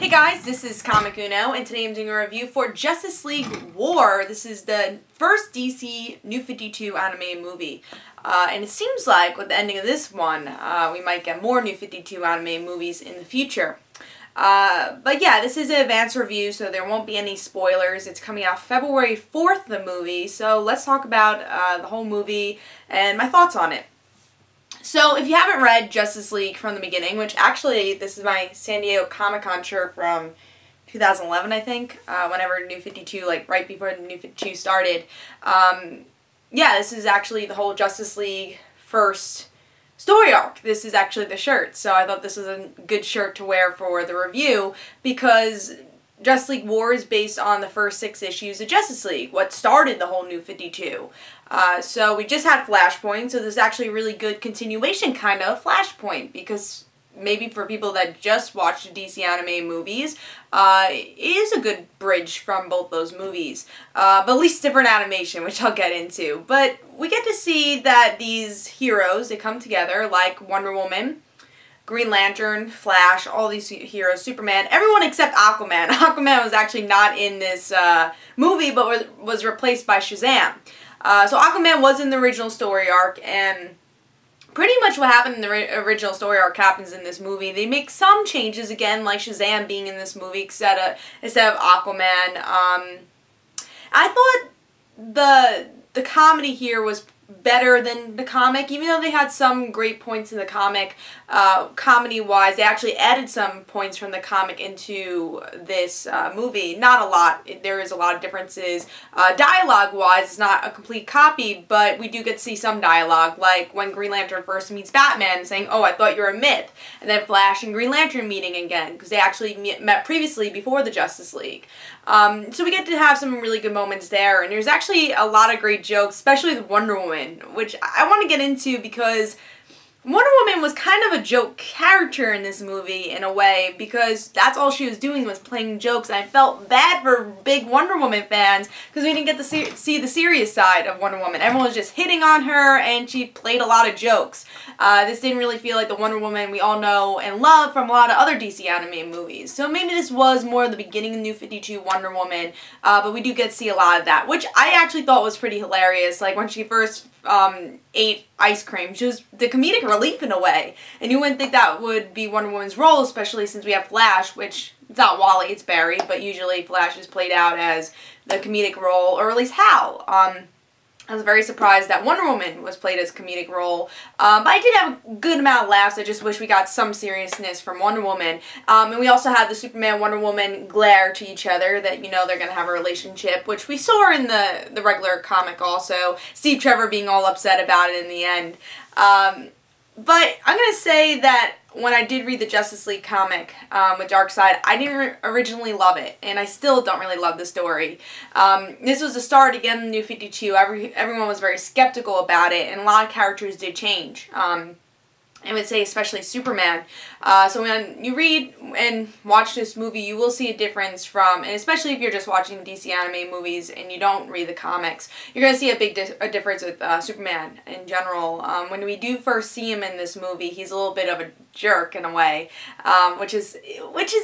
Hey guys, this is Comic Uno, and today I'm doing a review for Justice League War. This is the first DC New 52 animated movie. And it seems like with the ending of this one, we might get more New 52 animated movies in the future. But yeah, this is an advanced review, so there won't be any spoilers. It's coming out February 4th, the movie, so let's talk about the whole movie and my thoughts on it. So, if you haven't read Justice League from the beginning, which actually, this is my San Diego Comic-Con shirt from 2011, I think, whenever New 52, like, right before New 52 started. Yeah, this is actually the whole Justice League first story arc. This is actually the shirt, so I thought this was a good shirt to wear for the review, because Justice League War is based on the first 6 issues of Justice League, what started the whole New 52. So we just had Flashpoint, so this is actually a really good continuation kind of Flashpoint, because maybe for people that just watched the DC anime movies, it is a good bridge from both those movies, but at least different animation, which I'll get into. But we get to see that these heroes, they come together, like Wonder Woman, Green Lantern, Flash, all these heroes, Superman, everyone except Aquaman. Aquaman was actually not in this movie, but was replaced by Shazam. So Aquaman was in the original story arc, and pretty much what happened in the original story arc happens in this movie. They make some changes, again, like Shazam being in this movie instead of Aquaman. I thought the comedy here was better than the comic, even though they had some great points in the comic. Comedy-wise, they actually added some points from the comic into this movie. Not a lot. There is a lot of differences. Dialogue-wise, it's not a complete copy, but we do get to see some dialogue, like when Green Lantern first meets Batman, saying, "Oh, I thought you were a myth," and then Flash and Green Lantern meeting again, because they actually met previously before the Justice League. So we get to have some really good moments there, and there's actually a lot of great jokes, especially with Wonder Woman, which I want to get into because Wonder Woman was kind of a joke character in this movie in a way, because that's all she was doing was playing jokes, and I felt bad for big Wonder Woman fans because we didn't get to see the serious side of Wonder Woman. Everyone was just hitting on her, and she played a lot of jokes. This didn't really feel like the Wonder Woman we all know and love from a lot of other DC animated movies. So maybe this was more the beginning of New 52 Wonder Woman, but we do get to see a lot of that, which I actually thought was pretty hilarious. Like when she first ate ice cream, she was the comedic relief in a way, and you wouldn't think that would be Wonder Woman's role, especially since we have Flash, which it's not Wally, it's Barry, but usually Flash is played out as the comedic role, or at least Hal. I was very surprised that Wonder Woman was played as a comedic role, but I did have a good amount of laughs. I just wish we got some seriousness from Wonder Woman. And we also had the Superman-Wonder Woman glare to each other, that, you know, they're going to have a relationship, which we saw in the regular comic also. Steve Trevor being all upset about it in the end. But I'm going to say that when I did read the Justice League comic with Darkseid, I didn't originally love it, and I still don't really love the story. This was the start, again, in New 52. Everyone was very skeptical about it, and a lot of characters did change. I would say especially Superman. So when you read and watch this movie, you will see a difference from, and especially if you're just watching DC anime movies and you don't read the comics, you're going to see a big difference with Superman in general. When we do first see him in this movie, he's a little bit of a jerk in a way, which is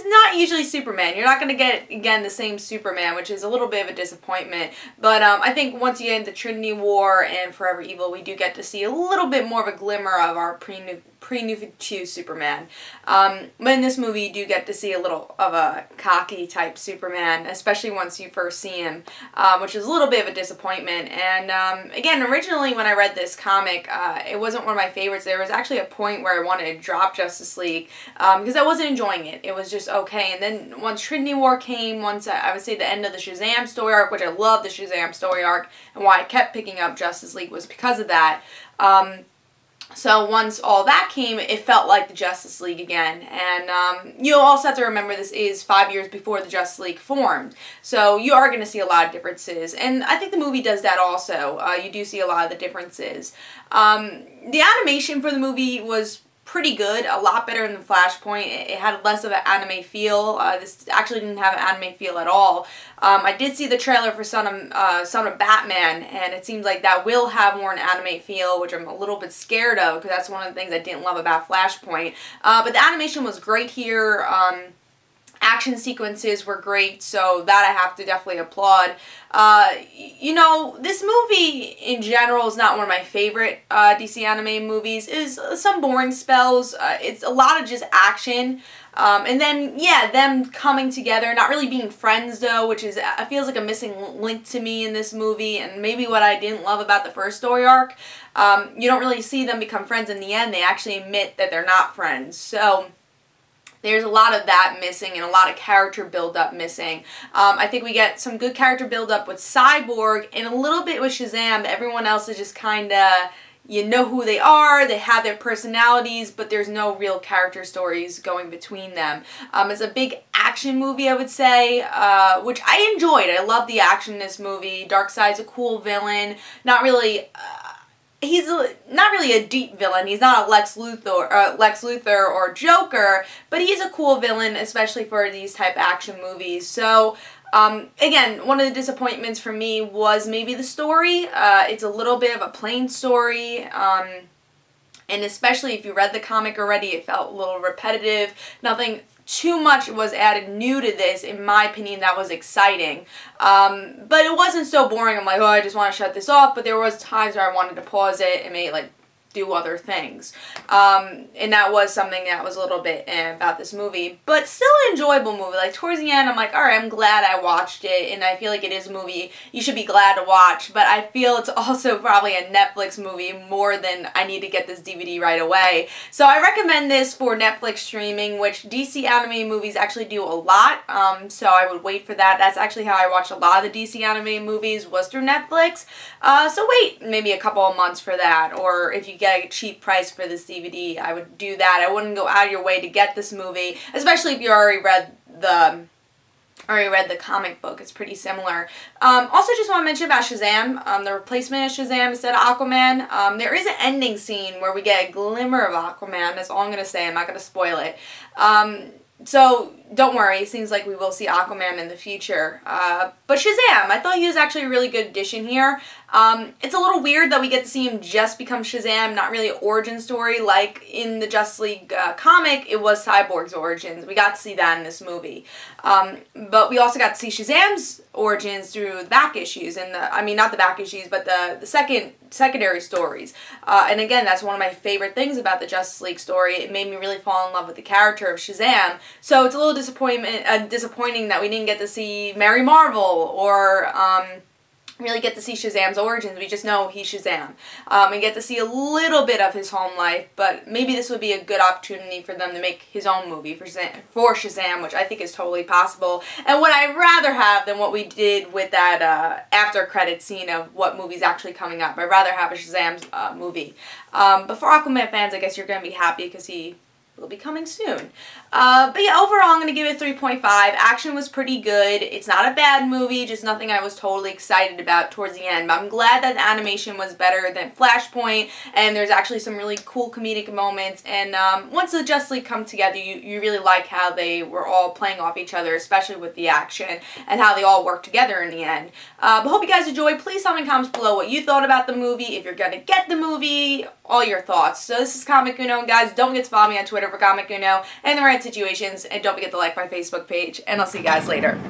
not usually Superman. You're not going to get, again, the same Superman, which is a little bit of a disappointment. But I think once you get into Trinity War and Forever Evil, we do get to see a little bit more of a glimmer of our pre-New 52 Superman. But in this movie, you do get to see a little of a cocky type Superman, especially once you first see him, which is a little bit of a disappointment. And again, originally when I read this comic, it wasn't one of my favorites. There was actually a point where I wanted to drop Justice League because I wasn't enjoying it. It was just okay. And then once Trinity War came, once I would say the end of the Shazam story arc, which I love the Shazam story arc, and why I kept picking up Justice League was because of that. So once all that came, it felt like the Justice League again. And you also have to remember this is 5 years before the Justice League formed. So you are going to see a lot of differences. And I think the movie does that also. You do see a lot of the differences. The animation for the movie was pretty good, a lot better than Flashpoint. It had less of an anime feel. This actually didn't have an anime feel at all. I did see the trailer for Son of Batman, and it seems like that will have more an anime feel, which I'm a little bit scared of, because that's one of the things I didn't love about Flashpoint. But the animation was great here. Action sequences were great, so that I have to definitely applaud. You know, this movie in general is not one of my favorite DC anime movies. Is some boring spells. It's a lot of just action. And then, yeah, them coming together, not really being friends though, which is, feels like a missing link to me in this movie, and maybe what I didn't love about the first story arc. You don't really see them become friends in the end. They actually admit that they're not friends. So there's a lot of that missing and a lot of character build-up missing. I think we get some good character build-up with Cyborg and a little bit with Shazam. Everyone else is just kind of, you know who they are, they have their personalities, but there's no real character stories going between them. It's a big action movie, I would say, which I enjoyed. I love the action in this movie. Darkseid's a cool villain. Not really... he's not really a deep villain. He's not a Lex Luthor or Joker, but he's a cool villain, especially for these type action movies. So, again, one of the disappointments for me was maybe the story. It's a little bit of a plain story, and especially if you read the comic already, it felt a little repetitive. Nothing too much was added new to this, in my opinion, that was exciting. But it wasn't so boring. I'm like, oh, I just want to shut this off. But there was times where I wanted to pause it and maybe like do other things. And that was something that was a little bit about this movie. But still an enjoyable movie. Like towards the end, I'm like, alright, I'm glad I watched it. And I feel like it is a movie you should be glad to watch. But I feel it's also probably a Netflix movie more than I need to get this DVD right away. So I recommend this for Netflix streaming, which DC anime movies actually do a lot. So I would wait for that. That's actually how I watched a lot of the DC anime movies, was through Netflix. So wait maybe a couple of months for that. Or if you get a cheap price for this DVD, I would do that. I wouldn't go out of your way to get this movie, especially if you already read the comic book. It's pretty similar. Also just want to mention about Shazam, the replacement of Shazam instead of Aquaman. There is an ending scene where we get a glimmer of Aquaman. That's all I'm going to say. I'm not going to spoil it. So don't worry, it seems like we will see Aquaman in the future. But Shazam, I thought he was actually a really good addition here. It's a little weird that we get to see him just become Shazam, not really an origin story like in the Justice League comic. It was Cyborg's origins. We got to see that in this movie. But we also got to see Shazam's origins through the back issues, and I mean not the back issues, but the secondary stories. And again, that's one of my favorite things about the Justice League story. It made me really fall in love with the character of Shazam. So it's a little disappointing that we didn't get to see Mary Marvel or really get to see Shazam's origins. We just know he's Shazam. And get to see a little bit of his home life, but maybe this would be a good opportunity for them to make his own movie for Shazam, which I think is totally possible. And what I'd rather have than what we did with that after credit scene of what movie's actually coming up. I'd rather have a Shazam movie. But for Aquaman fans, I guess you're going to be happy because he will be coming soon. But yeah, overall I'm going to give it 3.5. Action was pretty good. It's not a bad movie, just nothing I was totally excited about towards the end. But I'm glad that the animation was better than Flashpoint, and there's actually some really cool comedic moments. And once the Justice League come together, you really like how they were all playing off each other, especially with the action, and how they all work together in the end. But hope you guys enjoyed. Please tell me in the comments below what you thought about the movie, if you're going to get the movie, all your thoughts. So this is Comic Uno, and guys, don't forget to follow me on Twitter for Comic Uno and the right situations, and don't forget to like my Facebook page, and I'll see you guys later.